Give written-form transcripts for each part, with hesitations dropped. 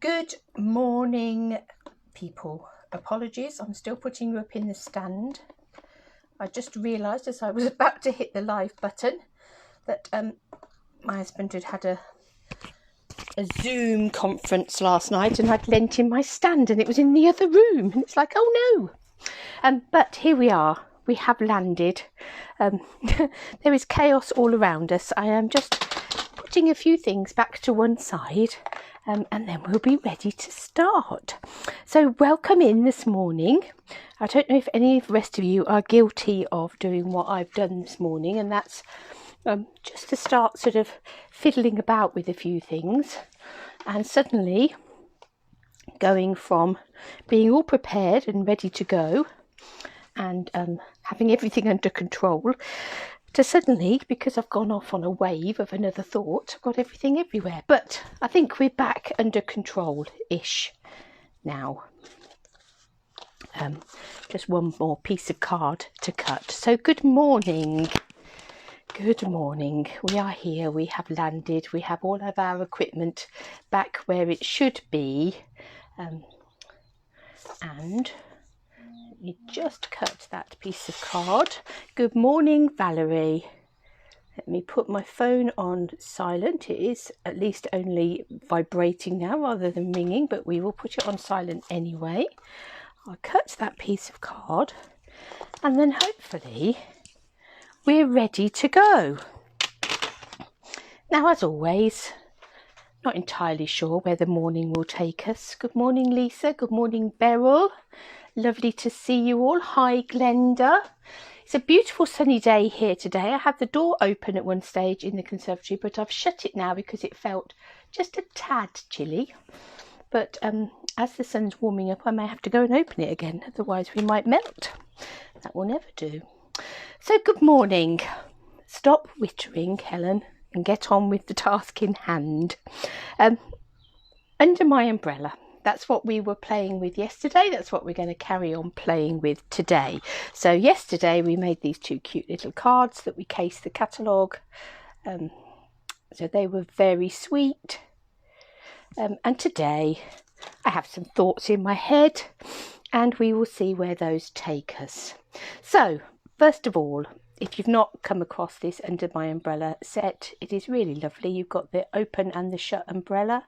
Good morning, people. Apologies, I'm still putting you up in the stand. I just realised as I was about to hit the live button that my husband had a Zoom conference last night and I'd lent him my stand and it was in the other room. And it's like, oh no. But here we are. We have landed. There is chaos all around us. I am just putting a few things back to one side. And then we'll be ready to start. So welcome in this morning. I don't know if any of the rest of you are guilty of doing what I've done this morning, and that's just to start sort of fiddling about with a few things and suddenly going from being all prepared and ready to go and having everything under control to suddenly, because I've gone off on a wave of another thought, I've got everything everywhere. But I think we're back under control-ish now. Just one more piece of card to cut. So good morning. Good morning. We are here. We have landed. We have all of our equipment back where it should be. And you just cut that piece of card. Good morning, Valerie. Let me put my phone on silent. It is at least only vibrating now rather than ringing, but we will put it on silent anyway. I'll cut that piece of card and then hopefully we're ready to go. Now, as always, not entirely sure where the morning will take us. Good morning, Lisa. Good morning, Beryl. Lovely to see you all. Hi, Glenda. It's a beautiful sunny day here today. I had the door open at one stage in the conservatory, but I've shut it now because it felt just a tad chilly. But as the sun's warming up, I may have to go and open it again. Otherwise, we might melt. That will never do. So, good morning. Stop wittering, Helen, and get on with the task in hand. Under my umbrella. That's what we were playing with yesterday. That's what we're going to carry on playing with today. So yesterday we made these two cute little cards that we cased the catalogue. So they were very sweet. And today I have some thoughts in my head and we will see where those take us. So first of all, if you've not come across this Under My Umbrella set, it is really lovely. You've got the open and the shut umbrella.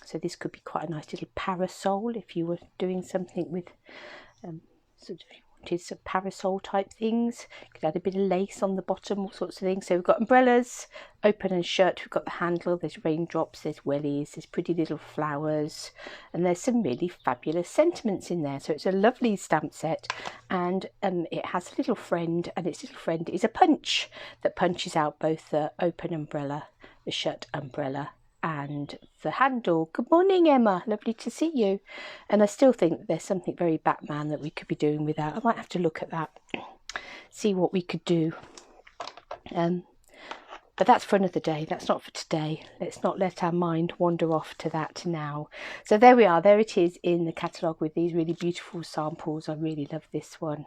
So this could be quite a nice little parasol if you were doing something with sort of, you wanted some parasol type things. You could add a bit of lace on the bottom, all sorts of things. So we've got umbrellas, open and shut. We've got the handle, there's raindrops, there's wellies, there's pretty little flowers. And there's some really fabulous sentiments in there. So it's a lovely stamp set. And it has a little friend, and its little friend is a punch that punches out both the open umbrella, the shut umbrella, and the handle. Good morning, Emma. Lovely to see you. And I still think that there's something very Batman that we could be doing with that. I might have to look at that, see what we could do. But that's for another day. That's not for today. Let's not let our mind wander off to that now. So there we are. There it is in the catalogue with these really beautiful samples. I really love this one.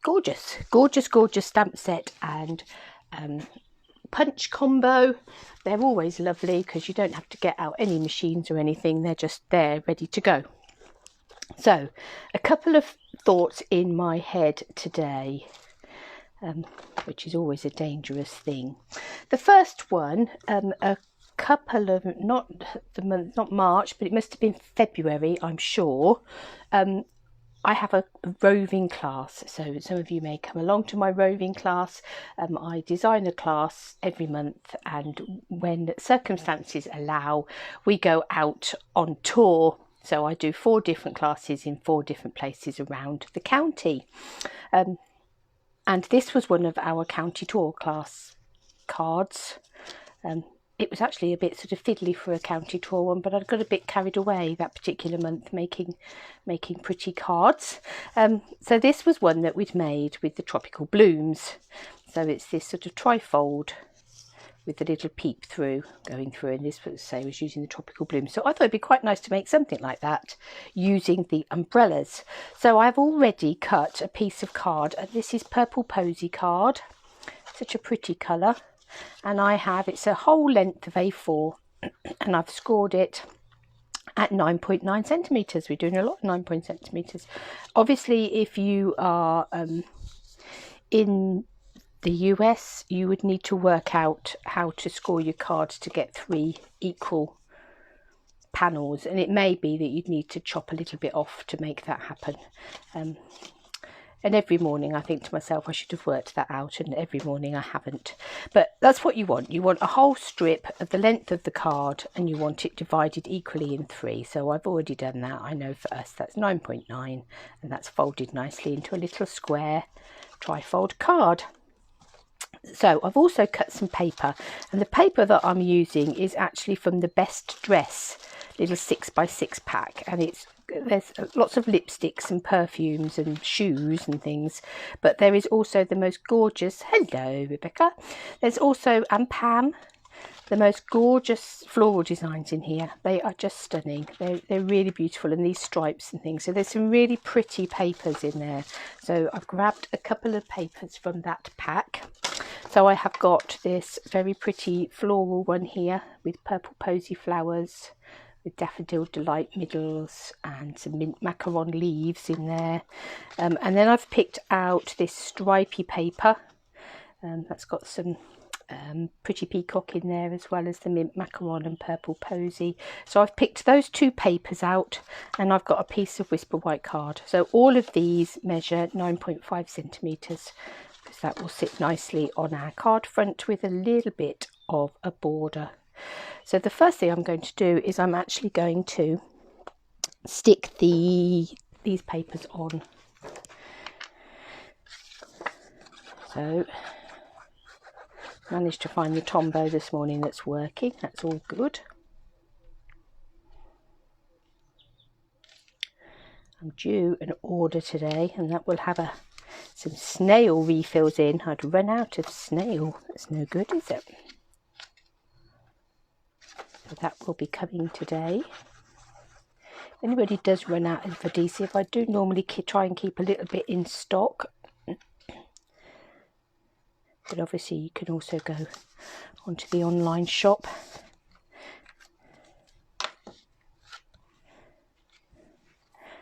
Gorgeous, gorgeous, gorgeous stamp set and punch combo. They're always lovely because you don't have to get out any machines or anything. They're just there ready to go. So a couple of thoughts in my head today, which is always a dangerous thing. The first one, a couple of not March, but it must have been February, I'm sure. I have a roving class, so some of you may come along to my roving class. I design a class every month, and when circumstances allow, we go out on tour. So I do 4 different classes in 4 different places around the county. And this was one of our county tour class cards. It was actually a bit sort of fiddly for a county tour one, but I'd got a bit carried away that particular month making pretty cards. So this was one that we'd made with the tropical blooms. So it's this sort of trifold with the little peep through going through, and this was using the tropical blooms. So I thought it'd be quite nice to make something like that using the umbrellas. So I've already cut a piece of card, and this is Purple Posy card. Such a pretty colour. And it's a whole length of A4 and I've scored it at 9.9 centimetres. We're doing a lot of 9 centimetres. Obviously, if you are in the US, you would need to work out how to score your cards to get 3 equal panels, and it may be that you'd need to chop a little bit off to make that happen. And every morning I think to myself, I should have worked that out, and every morning I haven't. But that's what you want. You want a whole strip of the length of the card, and you want it divided equally in 3. So I've already done that. I know for us that's 9.9, and that's folded nicely into a little square trifold card. So I've also cut some paper, and the paper that I'm using is actually from the Best Dress little 6x6 pack, and there's lots of lipsticks and perfumes and shoes and things, but there is also the most gorgeous, hello Rebecca, there's also, and Pam, the most gorgeous floral designs in here. They are just stunning. They're really beautiful, and these stripes and things. So there's some really pretty papers in there. So I've grabbed a couple of papers from that pack. So I have got this very pretty floral one here with purple posy flowers, with daffodil delight middles and some mint macaron leaves in there. And then I've picked out this stripy paper that's got some pretty peacock in there, as well as the mint macaron and purple posy. So I've picked those 2 papers out, and I've got a piece of Whisper White card. So all of these measure 9.5 centimetres, because that will sit nicely on our card front with a little bit of a border. So the first thing I'm going to do is I'm actually going to stick these papers on. So managed to find the Tombow this morning that's working. That's all good. I'm due an order today, and that will have some snail refills in. I'd run out of snail. That's no good, is it? So that will be coming today. If anybody does run out of adhesive, I do normally try and keep a little bit in stock. But obviously you can also go onto the online shop.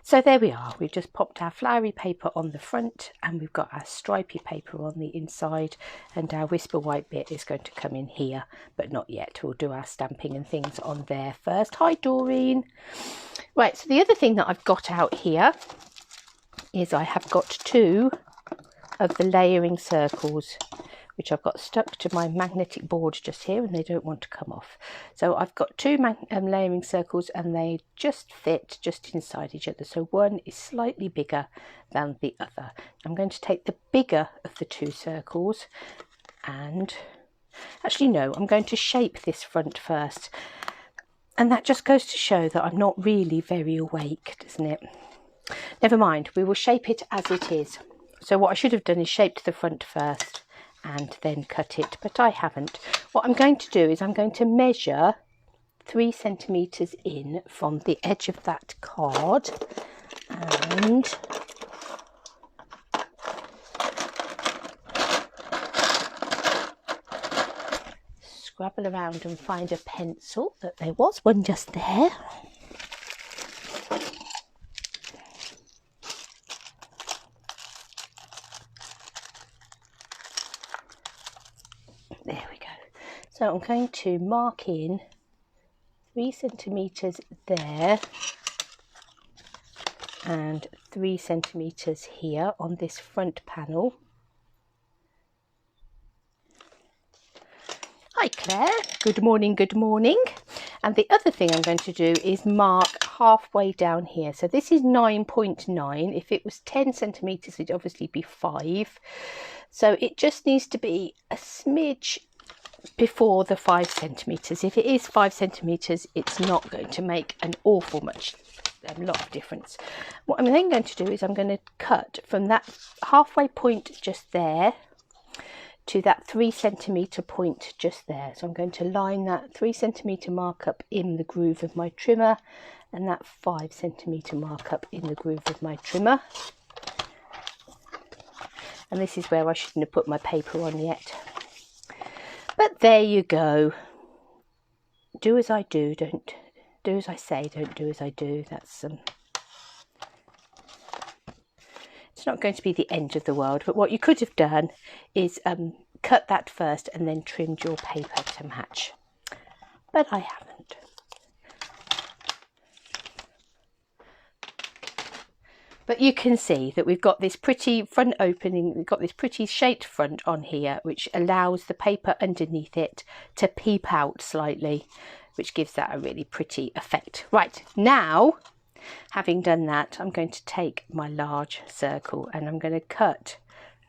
So there we are. We've just popped our flowery paper on the front, and we've got our stripy paper on the inside, and our Whisper White bit is going to come in here, but not yet. We'll do our stamping and things on there first. Hi Doreen. Right, so the other thing that I've got out here is I have got 2 of the layering circles, which I've got stuck to my magnetic board just here, and they don't want to come off. So I've got 2 layering circles, and they just fit just inside each other. So one is slightly bigger than the other. I'm going to take the bigger of the 2 circles, and actually no, I'm going to shape this front first. And that just goes to show that I'm not really very awake, doesn't it? Never mind, we will shape it as it is. So what I should have done is shaped the front first and then cut it, but I haven't. What I'm going to do is I'm going to measure 3 centimetres in from the edge of that card, and scrabble around and find a pencil. That there was one just there. There we go. So I'm going to mark in 3 centimetres there and 3 centimetres here on this front panel. Hi Claire, good morning, good morning. And the other thing I'm going to do is mark halfway down here. So this is 9.9. If it was 10 centimetres, it'd obviously be 5. So it just needs to be a smidge before the 5 centimetres. If it is 5 centimetres, it's not going to make an awful much, a lot of difference. What I'm then going to do is I'm going to cut from that halfway point just there to that 3 centimetre point just there. So I'm going to line that 3 centimetre mark up in the groove of my trimmer, and that 5 centimetre mark up in the groove of my trimmer. And this is where I shouldn't have put my paper on yet. But there you go. do as I do, don't do as I say, don't do as I do. That's it's not going to be the end of the world, but what you could have done is cut that first and then trimmed your paper to match, but I haven't. But you can see that we've got this pretty front opening, we've got this pretty shaped front on here, which allows the paper underneath it to peep out slightly, which gives that a really pretty effect. Right, now, having done that, I'm going to take my large circle and I'm going to cut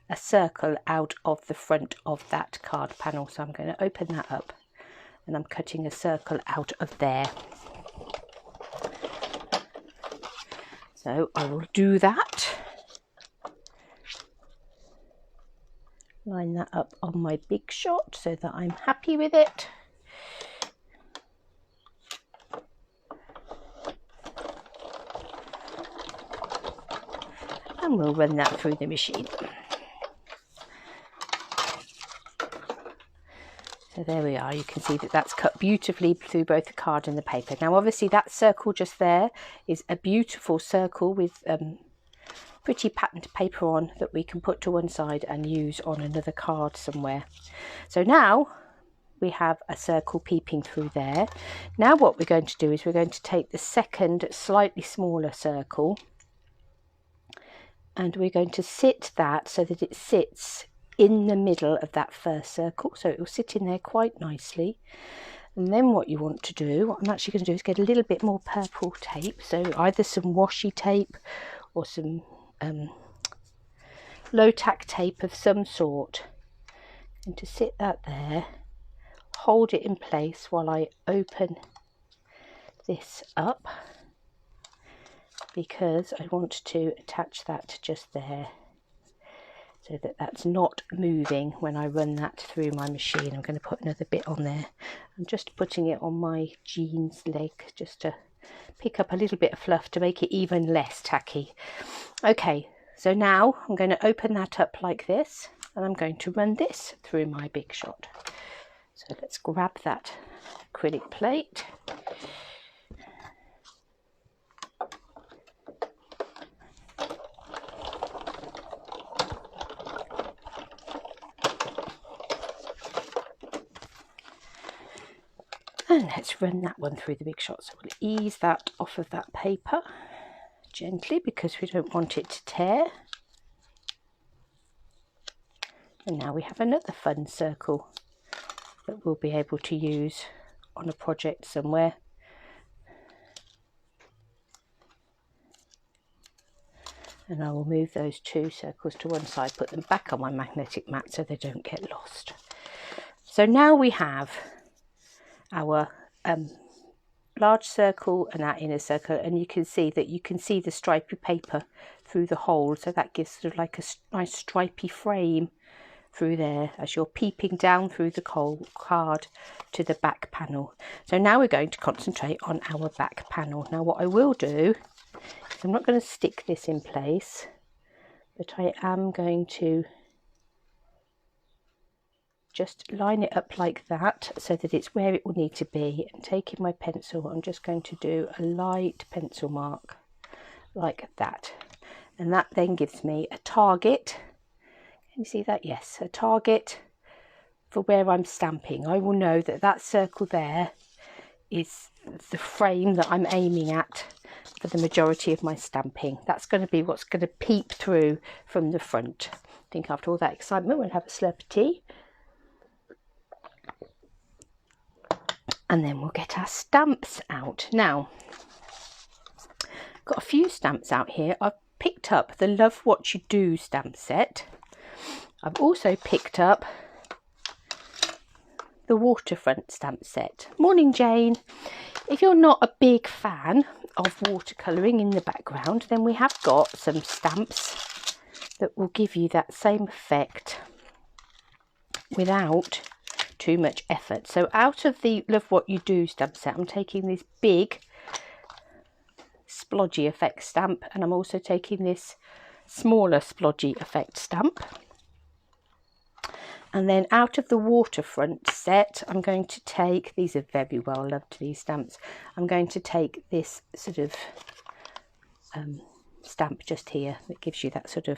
a circle out of the front of that card panel. So I'm going to open that up and I'm cutting a circle out of there. So I will do that. Line that up on my big shot so that I'm happy with it. And we'll run that through the machine. So there we are, you can see that that's cut beautifully through both the card and the paper. Now obviously that circle just there is a beautiful circle with pretty patterned paper on that we can put to one side and use on another card somewhere. So now we have a circle peeping through there. Now what we're going to do is we're going to take the second slightly smaller circle and we're going to sit that so that it sits in the middle of that first circle, so it will sit in there quite nicely. And then what you want to do, what I'm actually going to do is get a little bit more purple tape, so either some washi tape or some low tack tape of some sort, and to sit that there, hold it in place while I open this up, because I want to attach that just there so that that's not moving when I run that through my machine. I'm going to put another bit on there. I'm just putting it on my jeans leg just to pick up a little bit of fluff to make it even less tacky. Okay, so now I'm going to open that up like this and I'm going to run this through my big shot. So let's grab that acrylic plate. And let's run that one through the big shot. So we'll ease that off of that paper gently because we don't want it to tear. And now we have another fun circle that we'll be able to use on a project somewhere. And I will move those two circles to one side, put them back on my magnetic mat so they don't get lost. So now we have our large circle and our inner circle, and you can see that you can see the stripy paper through the hole, so that gives sort of like a nice stripy frame through there as you're peeping down through the card to the back panel. So now we're going to concentrate on our back panel. Now what I will do is I'm not going to stick this in place, but I am going to just line it up like that so that it's where it will need to be, and taking my pencil I'm just going to do a light pencil mark like that, and that then gives me a target. Can you see that? Yes, a target for where I'm stamping. I will know that that circle there is the frame that I'm aiming at for the majority of my stamping. That's going to be what's going to peep through from the front. I think after all that excitement we'll have a slurp of tea. And then we'll get our stamps out. Now, I've got a few stamps out here. I've picked up the Love What You Do stamp set. I've also picked up the Waterfront stamp set. Morning, Jane. If you're not a big fan of watercolouring in the background, then we have got some stamps that will give you that same effect without too much effort. So out of the Love What You Do stamp set, I'm taking this big splodgy effect stamp, and I'm also taking this smaller splodgy effect stamp. And then out of the waterfront set, I'm going to take, these are very well loved, these stamps. I'm going to take this sort of stamp just here that gives you that sort of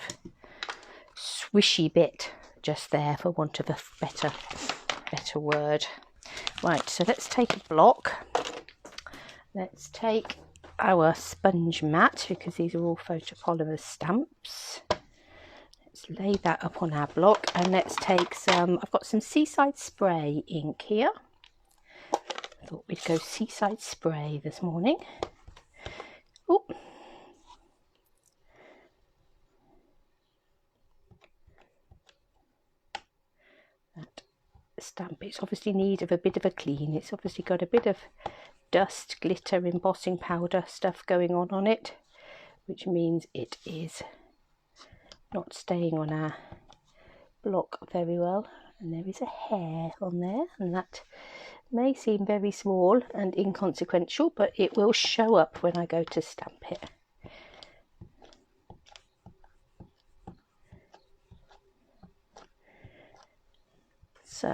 swishy bit just there, for want of a better word. Right, so let's take a block. Let's take our sponge mat, because these are all photopolymer stamps. Let's lay that up on our block, and let's take some, I've got some Seaside Spray ink here. I thought we'd go Seaside Spray this morning. Oh, that stamp, it's obviously in need of a bit of a clean. It's obviously got a bit of dust, glitter, embossing powder stuff going on it, which means it is not staying on our block very well. And there is a hair on there, and that may seem very small and inconsequential, but it will show up when I go to stamp it. So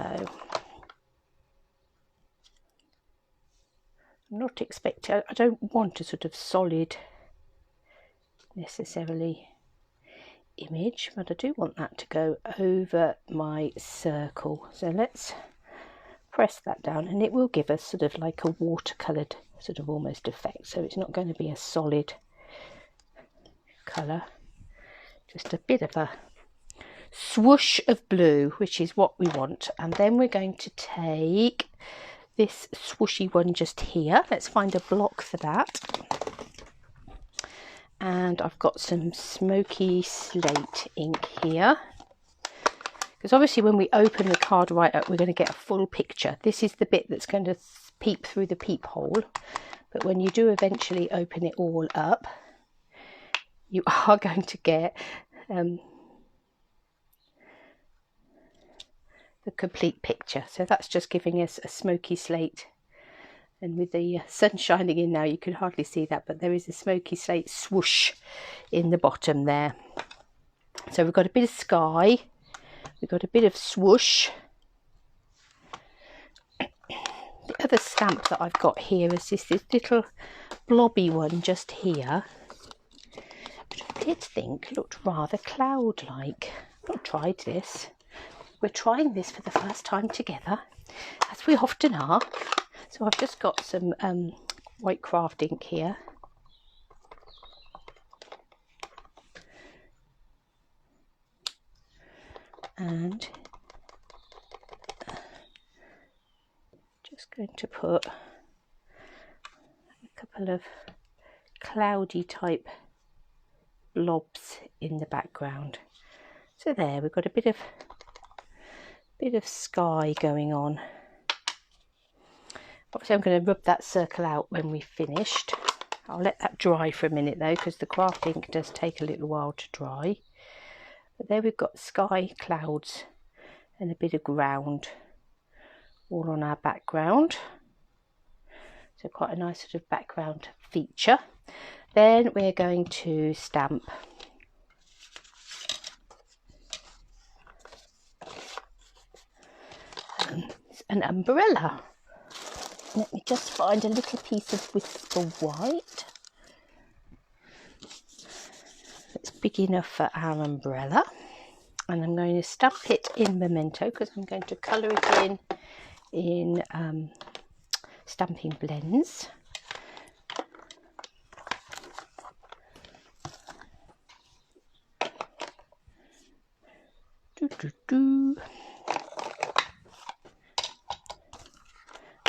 I'm not expecting, I don't want a sort of solid necessarily image, but I do want that to go over my circle. So let's press that down, and it will give us sort of like a watercoloured sort of almost effect. So it's not going to be a solid colour, just a bit of a swoosh of blue, which is what we want. And then we're going to take this swooshy one just here. Let's find a block for that. And I've got some smoky slate ink here, because obviously when we open the card right up, we're going to get a full picture. This is the bit that's going to peep through the peephole, but when you do eventually open it all up, you are going to get the complete picture. So that's just giving us a smoky slate. And with the sun shining in now, you can hardly see that, but there is a smoky slate swoosh in the bottom there. So we've got a bit of sky, we've got a bit of swoosh. The other stamp that I've got here is this little blobby one just here, which I did think looked rather cloud-like. I've not tried this. We're trying this for the first time together, as we often are. So I've just got some white craft ink here. And just going to put a couple of cloudy type blobs in the background. So there, we've got a bit of sky going on. Obviously I'm going to rub that circle out when we've finished. I'll let that dry for a minute though, because the craft ink does take a little while to dry. But there we've got sky, clouds and a bit of ground all on our background. So quite a nice sort of background feature. Then we're going to stamp an umbrella. Let me just find a little piece of Whisper White. It's big enough for our umbrella. And I'm going to stamp it in Memento, because I'm going to colour it in stamping blends.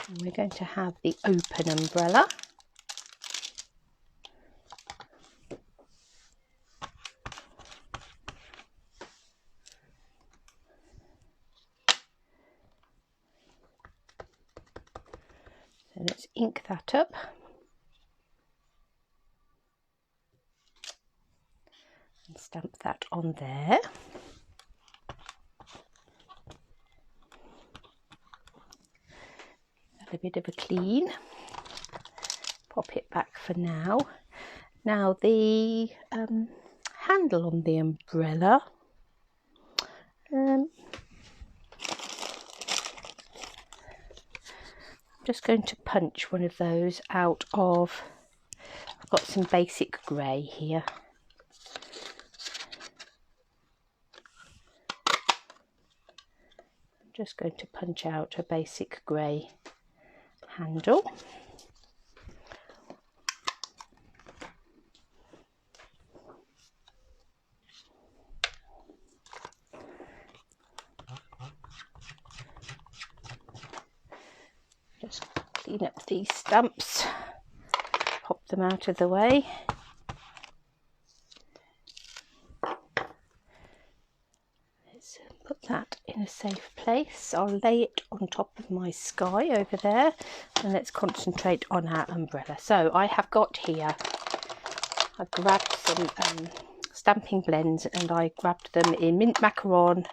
And we're going to have the open umbrella. So let's ink that up. And stamp that on there. A bit of a clean, pop it back for now. Now the handle on the umbrella, just going to punch one of those out of, I've got some basic grey here. I'm just going to punch out a basic grey handle. Just clean up these stumps, pop them out of the way. Let's put that in a safe place. I'll lay it on top of my sky over there, and let's concentrate on our umbrella. So I have got here, I grabbed some stamping blends, and I grabbed them in mint macaron,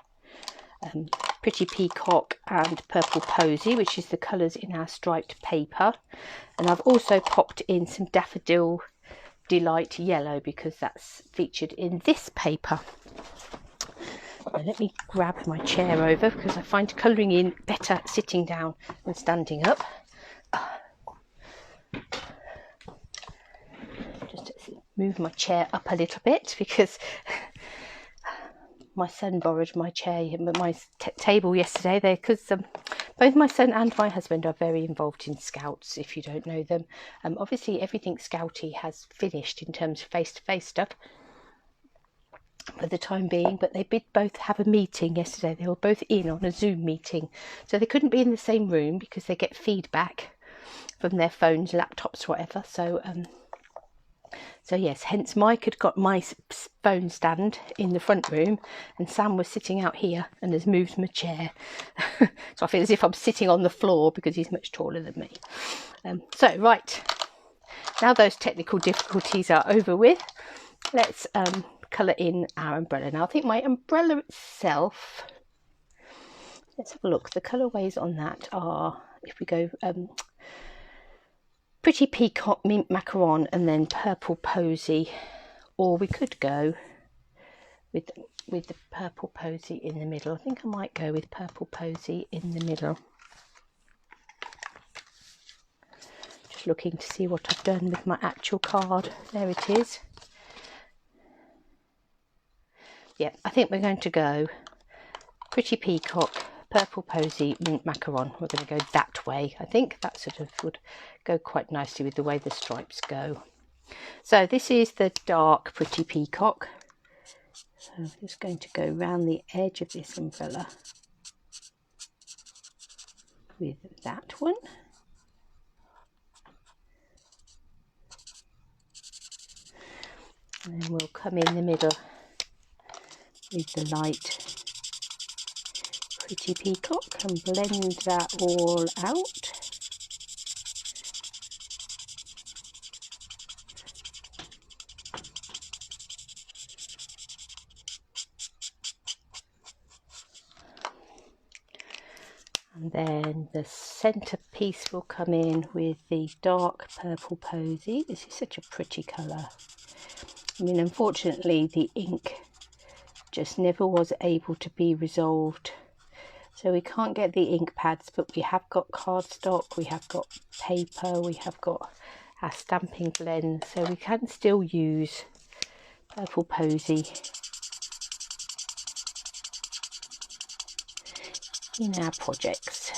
pretty peacock and purple posy, which is the colours in our striped paper. And I've also popped in some daffodil delight yellow because that's featured in this paper. Now let me grab my chair over because I find colouring in better sitting down than standing up. Just move my chair up a little bit because my son borrowed my chair, my table yesterday there, because both my son and my husband are very involved in Scouts, if you don't know them. Obviously everything Scouty has finished in terms of face-to-face stuff for the time being, but they did both have a meeting yesterday. They were both in on a Zoom meeting, so they couldn't be in the same room because they get feedback from their phones, laptops, whatever. So yes, hence Mike had got my phone stand in the front room, and Sam was sitting out here and has moved my chair. So I feel as if I'm sitting on the floor because he's much taller than me. So right, now those technical difficulties are over with, let's colour in our umbrella. Now I think my umbrella itself, let's have a look. The colourways on that are, if we go pretty peacock, mint macaron, and then purple posy, or we could go with the purple posy in the middle. I think I might go with purple posy in the middle. Just looking to see what I've done with my actual card. There it is. Yeah, I think we're going to go pretty peacock, purple posy, mint macaron. We're going to go that way. I think that sort of would go quite nicely with the way the stripes go. So this is the dark pretty peacock. So I'm just going to go round the edge of this umbrella with that one. And then we'll come in the middle with the light pretty peacock and blend that all out. And then the centerpiece will come in with the dark purple posy. This is such a pretty colour. I mean, unfortunately the ink just never was able to be resolved, so we can't get the ink pads, but we have got cardstock, we have got paper, we have got our stamping blend, so we can still use purple posy in our projects.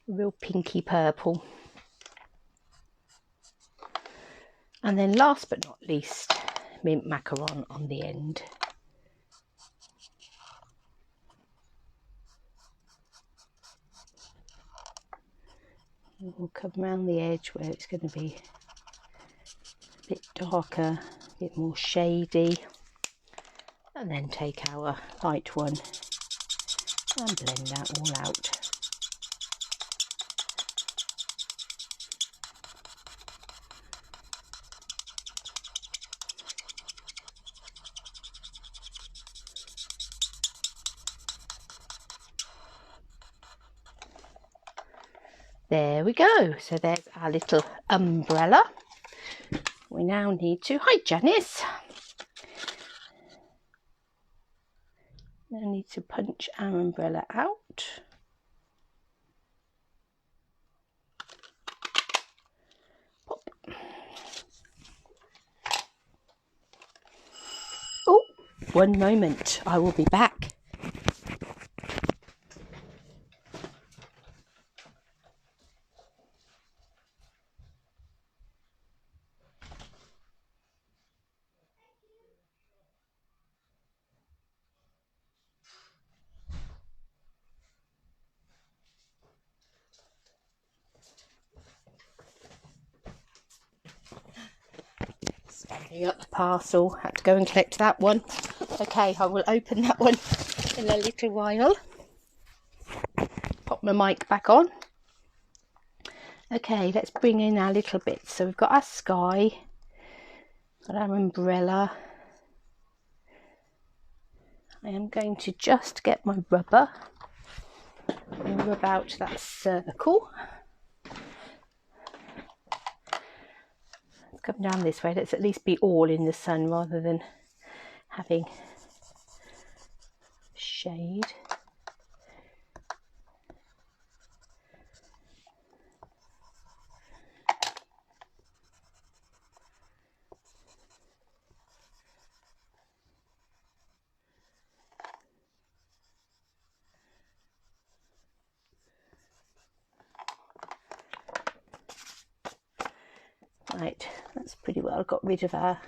Real pinky purple. And then last but not least, mint macaron on the end. And we'll come around the edge where it's going to be a bit darker, a bit more shady, and then take our light one and blend that all out. There we go. So there's our little umbrella. We now need to, hi Janice. Now need to punch our umbrella out. Pop. Oh, one moment, I will be back. Standing up the parcel, had to go and collect that one. Okay, I will open that one in a little while. Pop my mic back on. Okay, let's bring in our little bits. So we've got our sky, got our umbrella. I am going to just get my rubber and rub out that circle. Let's come down this way. Let's at least be all in the sun rather than having shade. Right, that's pretty well got rid of our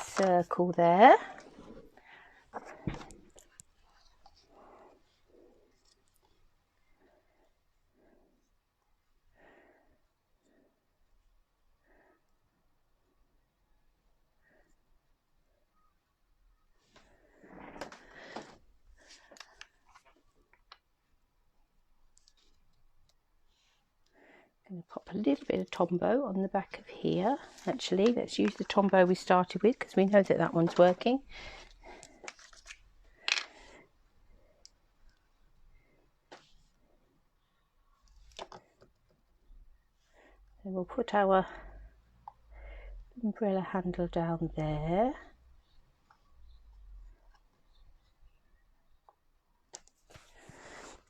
circle there. Going to pop a little bit of Tombow on the back of here. Actually, let's use the Tombow we started with because we know that that one's working. And we'll put our umbrella handle down there.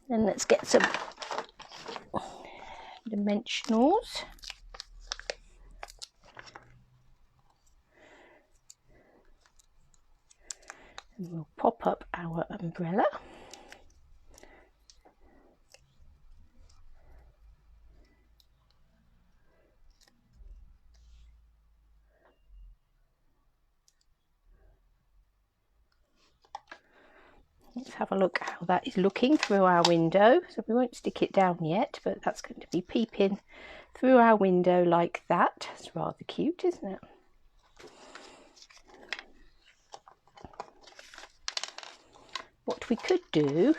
Then let's get some dimensionals. And we'll pop up our umbrella. Let's have a look how that is looking through our window. So we won't stick it down yet, but that's going to be peeping through our window like that. It's rather cute, isn't it? What we could do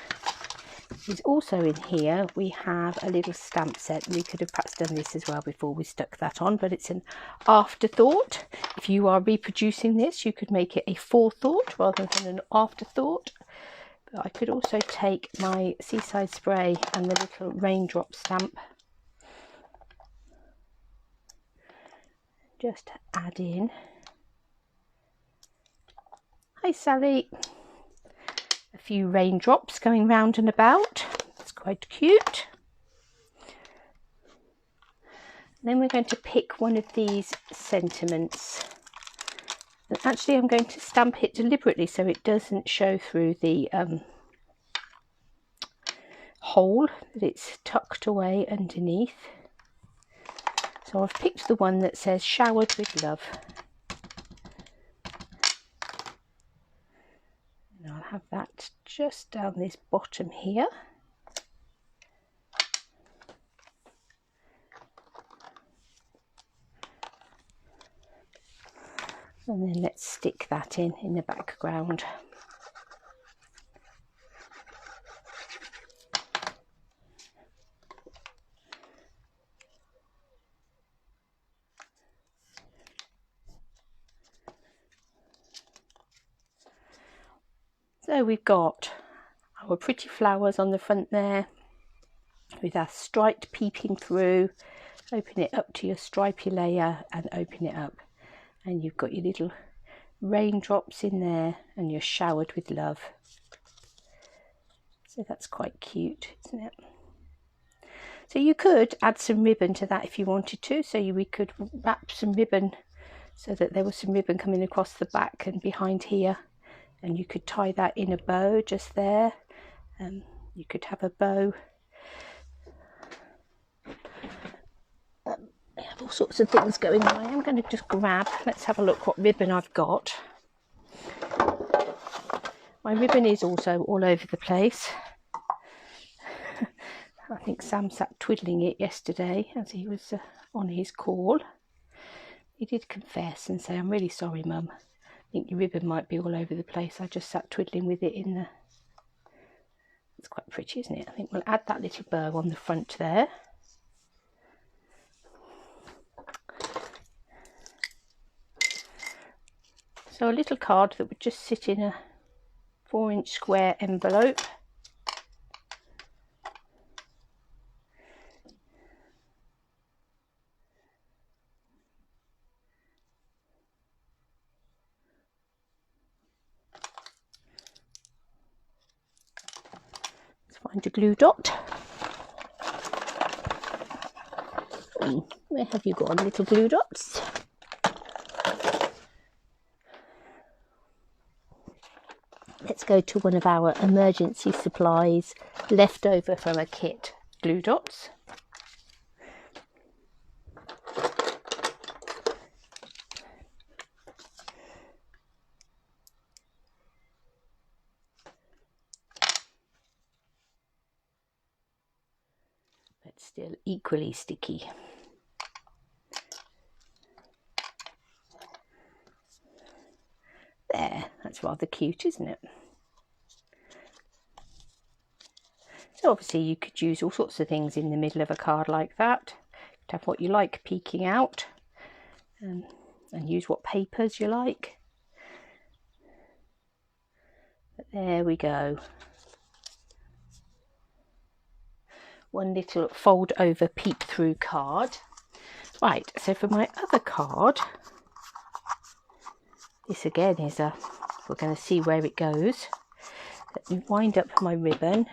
is also in here we have a little stamp set. We could have perhaps done this as well before we stuck that on, but it's an afterthought. If you are reproducing this, you could make it a forethought rather than an afterthought. But I could also take my Seaside Spray and the little raindrop stamp, just add in. Hi Sally. A few raindrops going round and about. It's quite cute. And then we're going to pick one of these sentiments. And actually I'm going to stamp it deliberately so it doesn't show through the hole that it's tucked away underneath. So I've picked the one that says showered with love. And I'll have that just down this bottom here. And then let's stick that in the background. So we've got our pretty flowers on the front there. with our striped peeping through. Open it up to your stripy layer and open it up, and you've got your little raindrops in there and you're showered with love. So that's quite cute, isn't it? So you could add some ribbon to that if you wanted to. So we could wrap some ribbon so that there was some ribbon coming across the back and behind here, and you could tie that in a bow just there. You could have a bow. I have all sorts of things going on. I am going to just grab, let's have a look what ribbon I've got. My ribbon is also all over the place. I think Sam sat twiddling it yesterday as he was on his call. He did confess and say, "I'm really sorry, Mum. I think your ribbon might be all over the place. I just sat twiddling with it in the..." It's quite pretty, isn't it? I think we'll add that little bow on the front there. So a little card that would just sit in a 4-inch square envelope. Let's find a glue dot. Where have you gone, little glue dots? Let's go to one of our emergency supplies left over from a kit, glue dots. But still equally sticky. There, that's rather cute, isn't it? So obviously you could use all sorts of things in the middle of a card like that. You could have what you like peeking out, and use what papers you like. But there we go. One little fold over peep through card. Right, so for my other card, this again is we're going to see where it goes. Let me wind up my ribbon.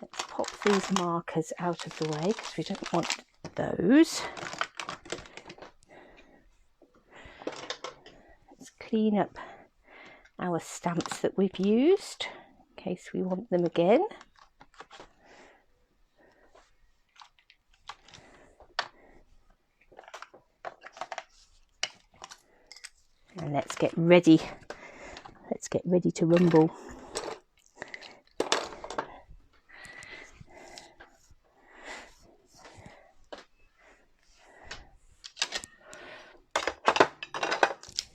Let's pop these markers out of the way because we don't want those. Let's clean up our stamps that we've used in case we want them again. And let's get ready to rumble.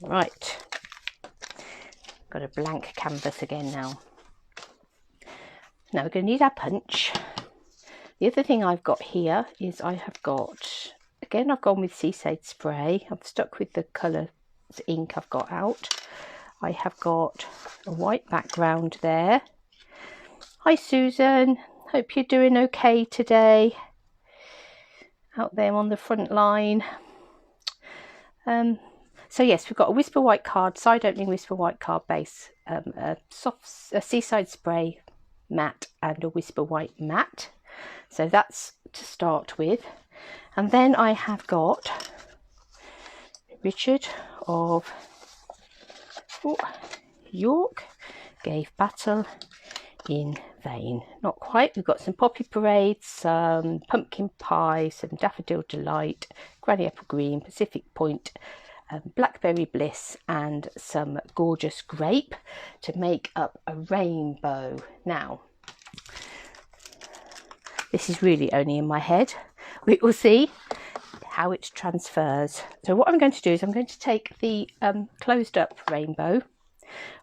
Right, got a blank canvas again now. Now we're going to need our punch. The other thing I've got here is I've gone with Seaside Spray. I've stuck with the colour ink I've got out. I have got a white background there. Hi Susan, hope you're doing okay today out there on the front line. So yes, we've got a Whisper White card, side opening Whisper White card base, a Seaside Spray matte and a Whisper White matte. So that's to start with. And then I have got Richard of York gave battle in vain. Not quite. We've got some Poppy Parade, some Pumpkin Pie, some Daffodil Delight, Granny Apple Green, Pacific Point, Blackberry Bliss, and some Gorgeous Grape to make up a rainbow. Now, this is really only in my head. We will see how it transfers. So what I'm going to do is I'm going to take the closed up rainbow.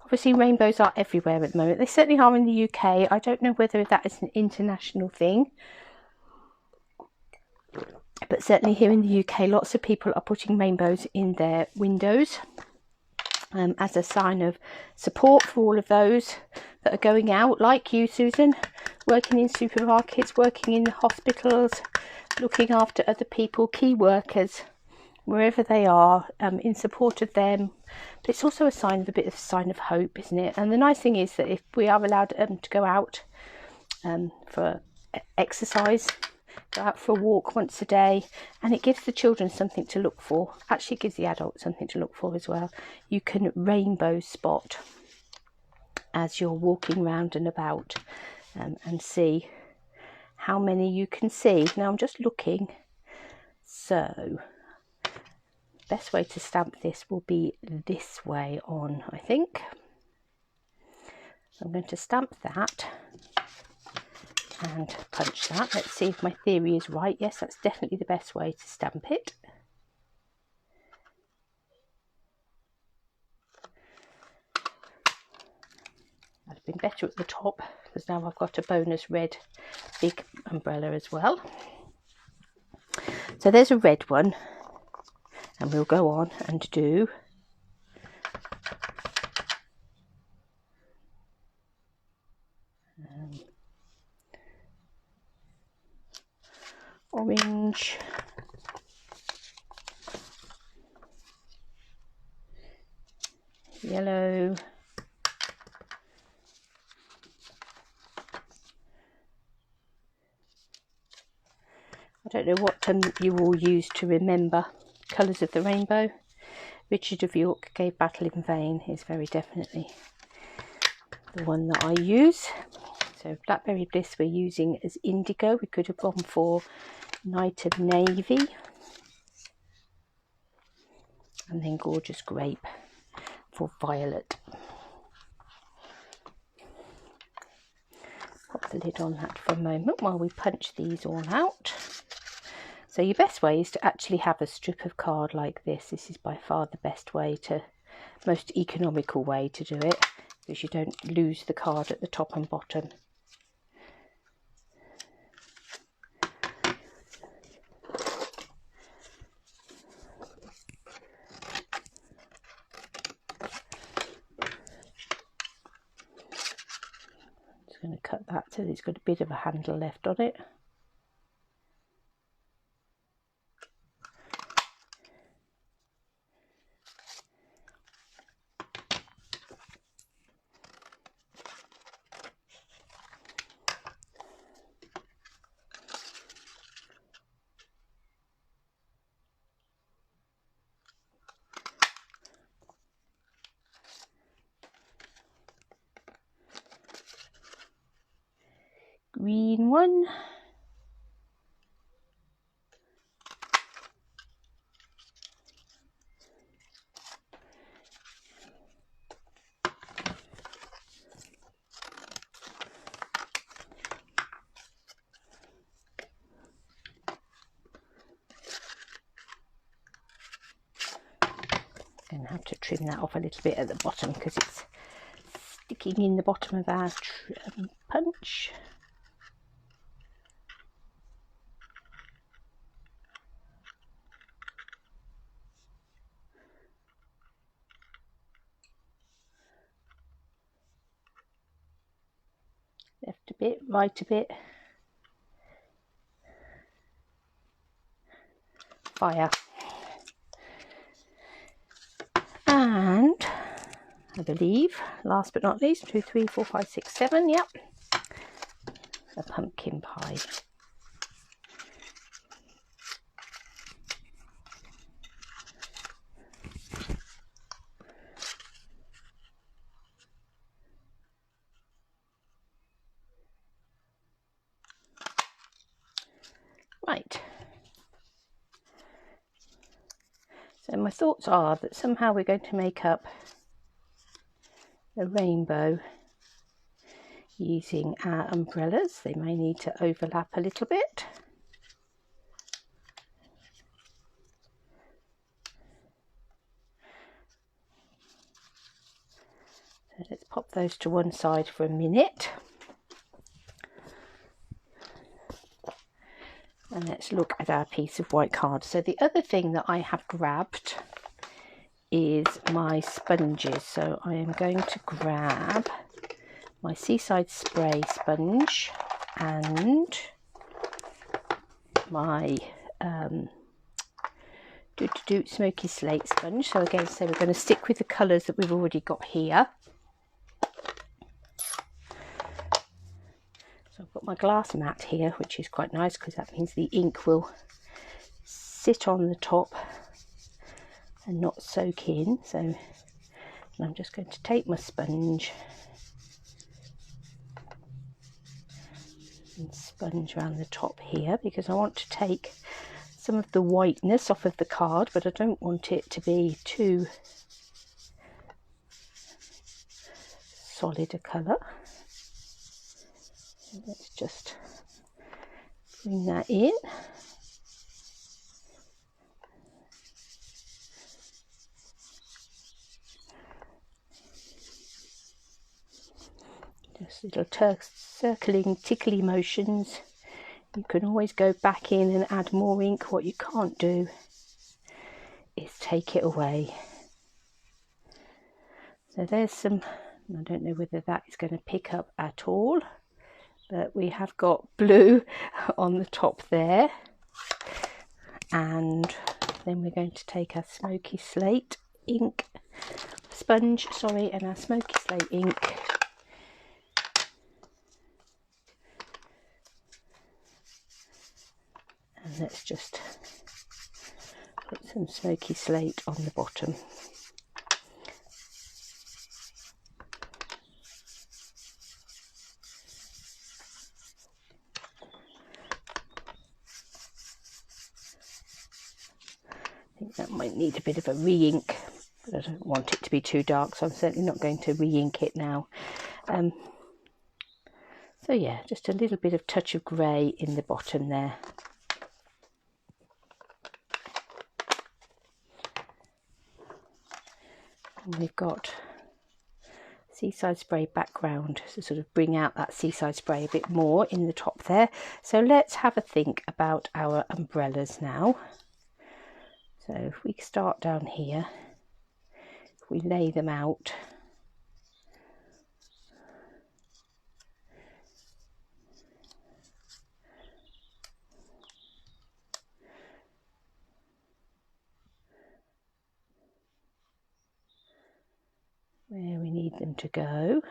Obviously rainbows are everywhere at the moment. They certainly are in the UK. I don't know whether that is an international thing, but certainly here in the UK lots of people are putting rainbows in their windows as a sign of support for all of those that are going out, like you Susan, working in supermarkets, working in hospitals, looking after other people, key workers, wherever they are, in support of them. But it's also a bit of a sign of hope, isn't it? And the nice thing is that if we are allowed to go out for exercise, go out for a walk once a day, and it gives the children something to look for. Actually, it gives the adults something to look for as well. You can rainbow spot as you're walking round and about, and see how many you can see. Now I'm just looking, so best way to stamp this will be this way on, I think. I'm going to stamp that and punch that. Let's see if my theory is right. Yes, that's definitely the best way to stamp it. I'd have been better at the top, because now I've got a bonus red big umbrella as well. So there's a red one, and we'll go on and do orange, yellow, I don't know what you all use to remember colours of the rainbow. Richard of York gave battle in vain is very definitely the one that I use. So Blackberry Bliss we're using as indigo. We could have gone for Night of Navy. And then Gorgeous Grape for violet. Pop the lid on that for a moment while we punch these all out. So your best way is to actually have a strip of card like this. This is by far the best way most economical way to do it, because you don't lose the card at the top and bottom. Just going to cut that so it's got a bit of a handle left on it. Green one. Going to have to trim that off a little bit at the bottom because it's sticking in the bottom of our punch. Left a bit, right a bit. Fire. And I believe, last but not least, 2, 3, 4, 5, 6, 7, yep, a pumpkin pie. Right. So my thoughts are that somehow we're going to make up a rainbow using our umbrellas. They may need to overlap a little bit. So let's pop those to one side for a minute. And let's look at our piece of white card. So the other thing that I have grabbed is my sponges. So I am going to grab my Seaside Spray sponge. and my smoky slate sponge. So again, so we're going to stick with the colours that we've already got here. So I've got my glass mat here, which is quite nice because that means the ink will sit on the top and not soak in. So I'm just going to take my sponge and sponge around the top here, because I want to take some of the whiteness off of the card, but I don't want it to be too solid a colour. So let's just bring that in. Just little circling tickly motions. You can always go back in and add more ink. What you can't do is take it away. So there's some, I don't know whether that is going to pick up at all, but we have got blue on the top there. And then we're going to take our smoky slate sponge, and our smoky slate ink. And let's just put some smoky slate on the bottom. I think that might need a bit of a re-ink, but I don't want it to be too dark, so I'm certainly not going to re-ink it now. So yeah, just a little bit of touch of grey in the bottom there. And we've got seaside spray background to sort of bring out that seaside spray a bit more in the top there. So let's have a think about our umbrellas now. So if we start down here, if we lay them out, where we need them to go.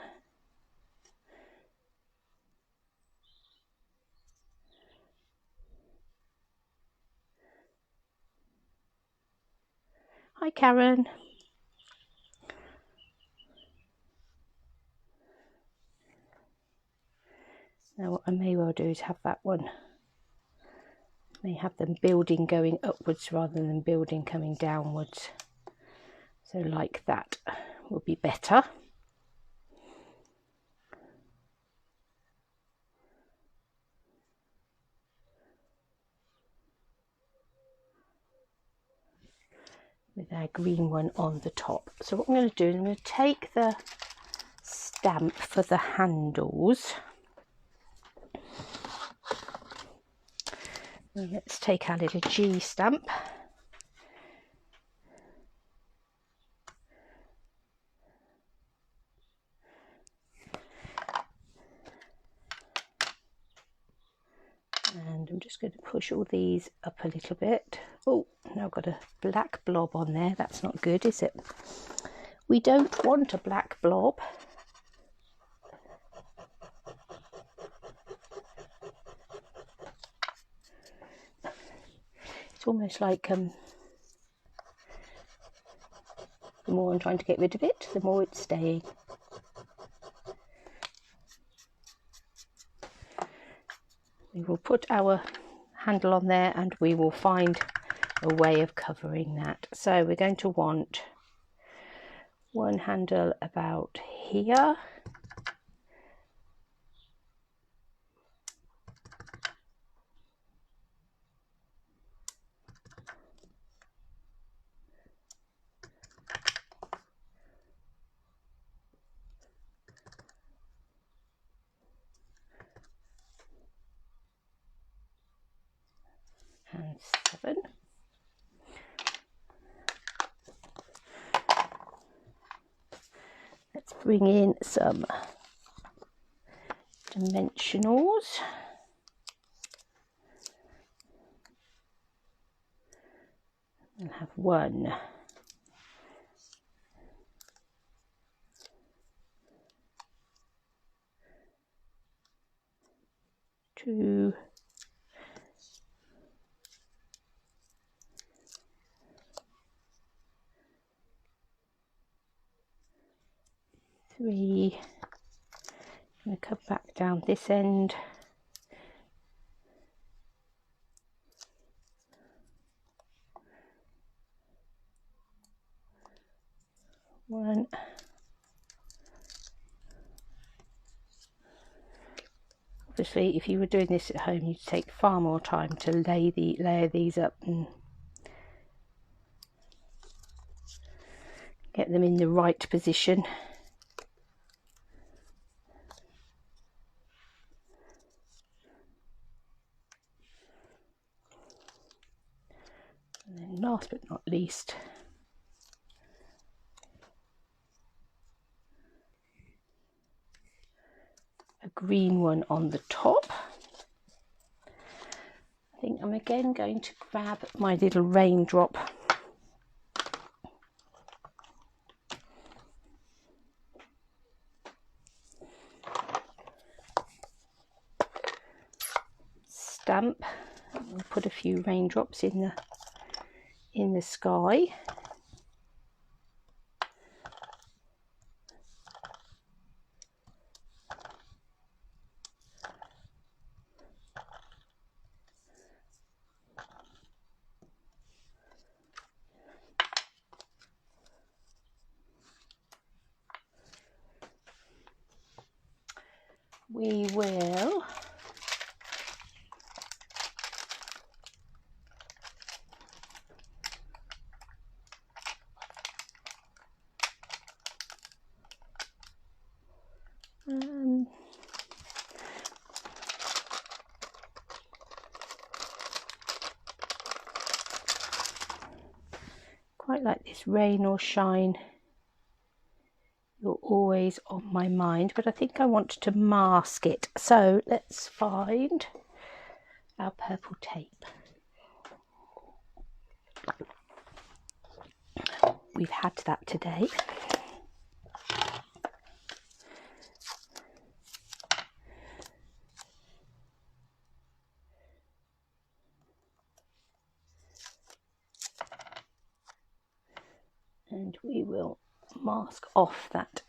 Hi Karen. Now what I may well do is have that one, may have them building going upwards rather than building coming downwards. So like that will be better. With our green one on the top. So what I'm going to do is I'm going to take the stamp for the handles. And let's take our little G stamp. And I'm just going to push all these up a little bit. Oh, now I've got a black blob on there. That's not good, is it? We don't want a black blob. It's almost like the more I'm trying to get rid of it, the more it's staying. We will put our handle on there and we will find a way of covering that. So we're going to want one handle about here. And 7. Let's bring in some dimensionals. And have 1, 2, 3. I'm going to come back down this end. 1. Obviously, if you were doing this at home, you'd take far more time to layer these up and get them in the right position. And then last but not least, a green one on the top. I think I'm again going to grab my little raindrop stamp and put a few raindrops in the sky. We will quite like this rain or shine. You're always on my mind, but I think I want to mask it. So let's find our purple tape. We've had that today. And we will mask off that.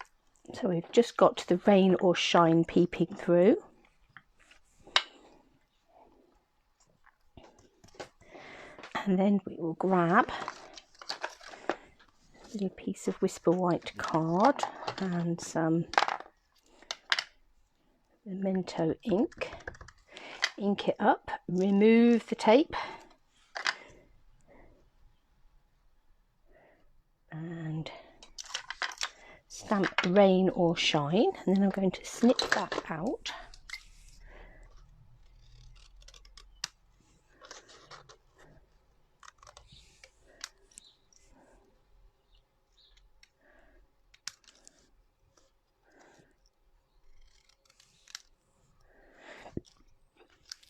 So we've just got the rain or shine peeping through. And then we will grab a little piece of Whisper White card and some Memento ink. Ink it up, remove the tape, and stamp rain or shine, and then I'm going to snip that out.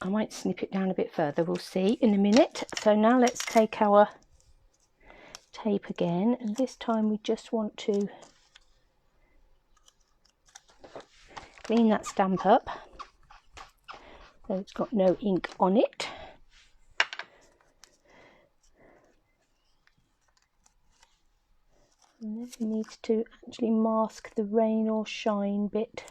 I might snip it down a bit further, we'll see in a minute. So now let's take our tape again, and this time we just want to clean that stamp up so it's got no ink on it. And then we need to actually mask the rain or shine bit.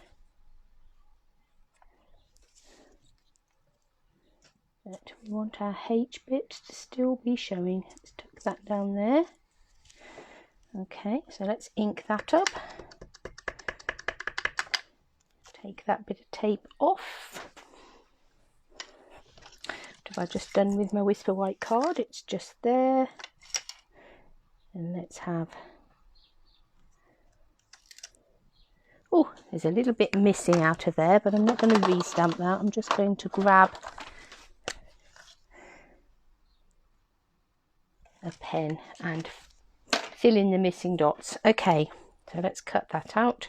But we want our H bit to still be showing. Let's tuck that down there. Okay, so let's ink that up. Take that bit of tape off. What have I just done with my Whisper White card? It's just there. And let's have... Oh, there's a little bit missing out of there, but I'm not going to re-stamp that. I'm just going to grab a pen and fill in the missing dots. Okay, so let's cut that out.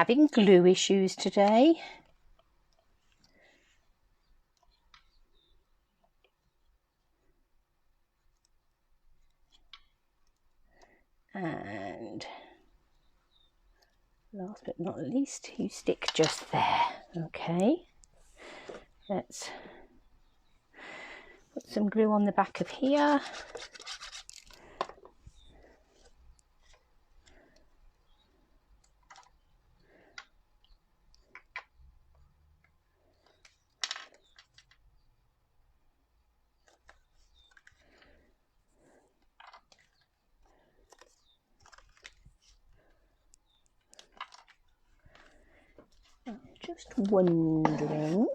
having glue issues today. And last but not least, you stick just there. Okay, let's put some glue on the back of here. Just wondering,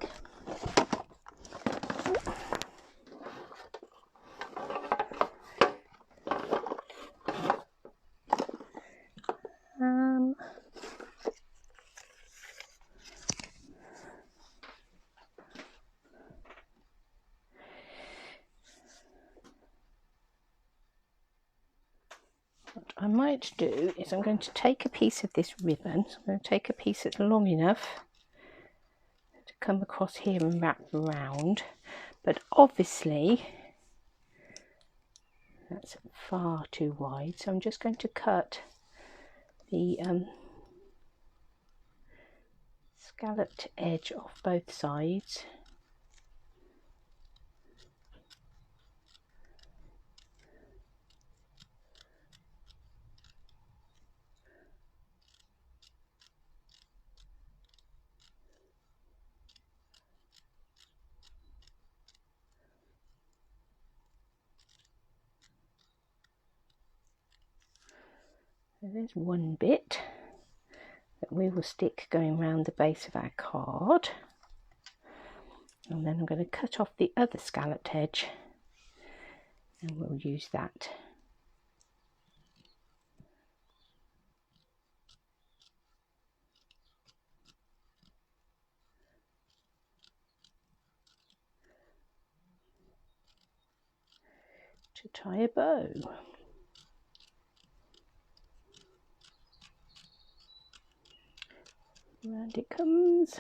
what I might do is I'm going to take a piece of this ribbon. So I'm going to take a piece that's long enough to come across here and wrap around, but obviously that's far too wide, so I'm just going to cut the scalloped edge off both sides. So there's one bit that we will stick going around the base of our card, and then I'm going to cut off the other scalloped edge and we'll use that to tie a bow. Round it comes.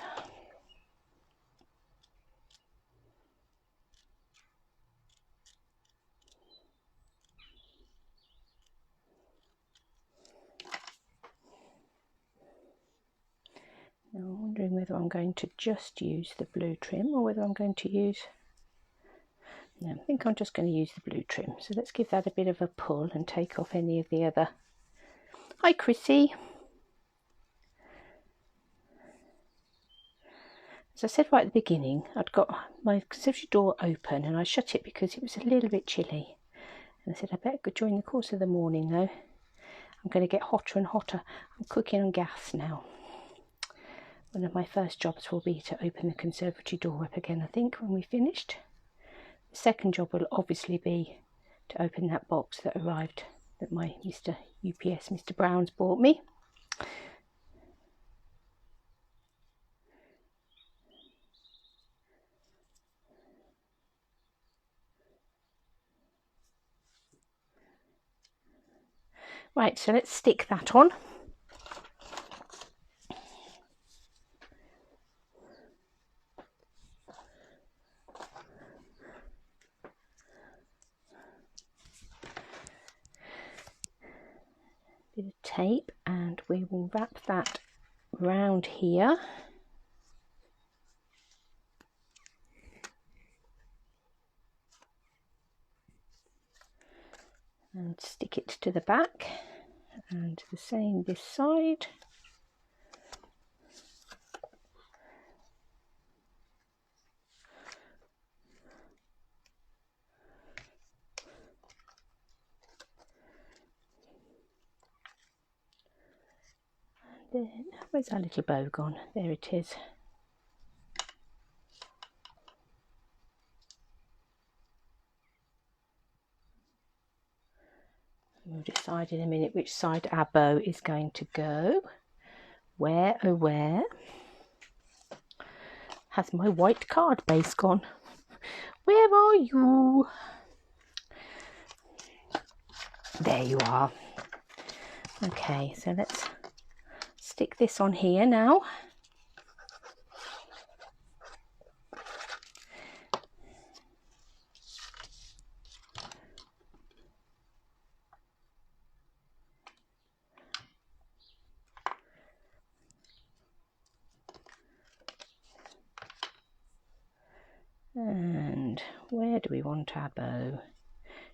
Now I'm wondering whether I'm going to just use the blue trim or whether I'm going to use... No, I think I'm just going to use the blue trim. So let's give that a bit of a pull and take off any of the other... Hi Chrissy! As I said right at the beginning, I'd got my conservatory door open and I shut it because it was a little bit chilly. And I said, I better go during the course of the morning though. I'm going to get hotter and hotter. I'm cooking on gas now. One of my first jobs will be to open the conservatory door up again, I think, when we've finished. The second job will obviously be to open that box that arrived that my Mr. UPS, Mr. Brown's bought me. Right, so let's stick that on. Bit of tape, and we will wrap that round here. And stick it to the back, and the same this side. And then, where's our little bow gone? There it is. We'll decide in a minute which side our bow is going to go. Where, oh where, has my white card base gone? Where are you? There you are. Okay, so let's stick this on here now. And where do we want our bow?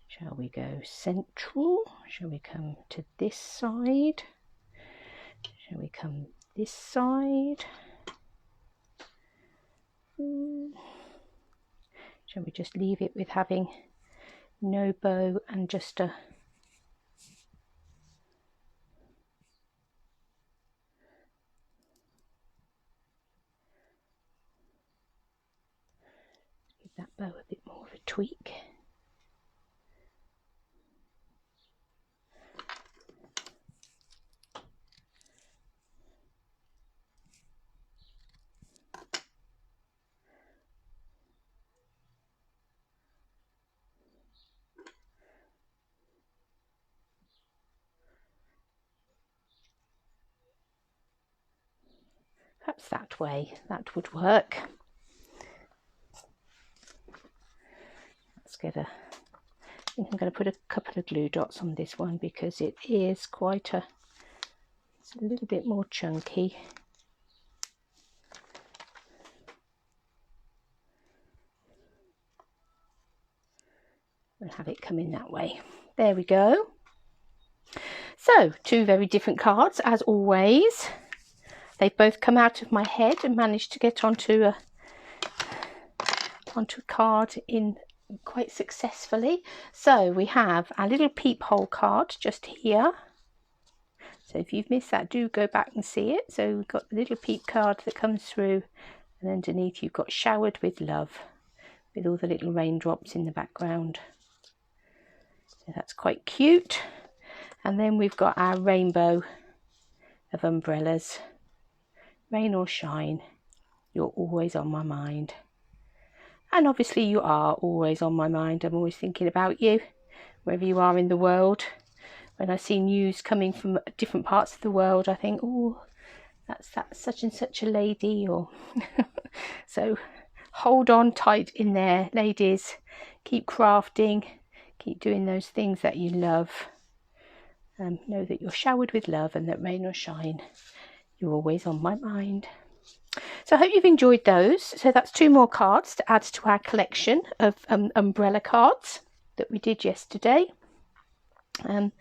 Shall we go central? Shall we come to this side? Shall we come this side? Shall we just leave it with having no bow and just a give that bow a bit more of a tweak? Perhaps that way, that would work. Let's get I think I'm going to put a couple of glue dots on this one because it is quite it's a little bit more chunky. We'll have it come in that way. There we go. So, two very different cards as always. They both come out of my head and managed to get onto a card in quite successfully. So we have our little peephole card just here. So if you've missed that, do go back and see it. So we've got the little peep card that comes through, and underneath you've got showered with love, with all the little raindrops in the background. So that's quite cute. And then we've got our rainbow of umbrellas. Rain or shine, you're always on my mind. And obviously you are always on my mind. I'm always thinking about you, wherever you are in the world. When I see news coming from different parts of the world, I think, oh, that's such and such a lady. Or so hold on tight in there, ladies. Keep crafting, keep doing those things that you love. Know that you're showered with love, and that rain or shine, you're always on my mind. So I hope you've enjoyed those. So that's two more cards to add to our collection of umbrella cards that we did yesterday. And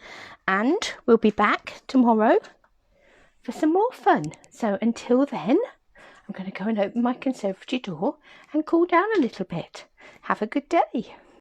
we'll be back tomorrow for some more fun. So until then, I'm going to go and open my conservatory door and cool down a little bit. Have a good day.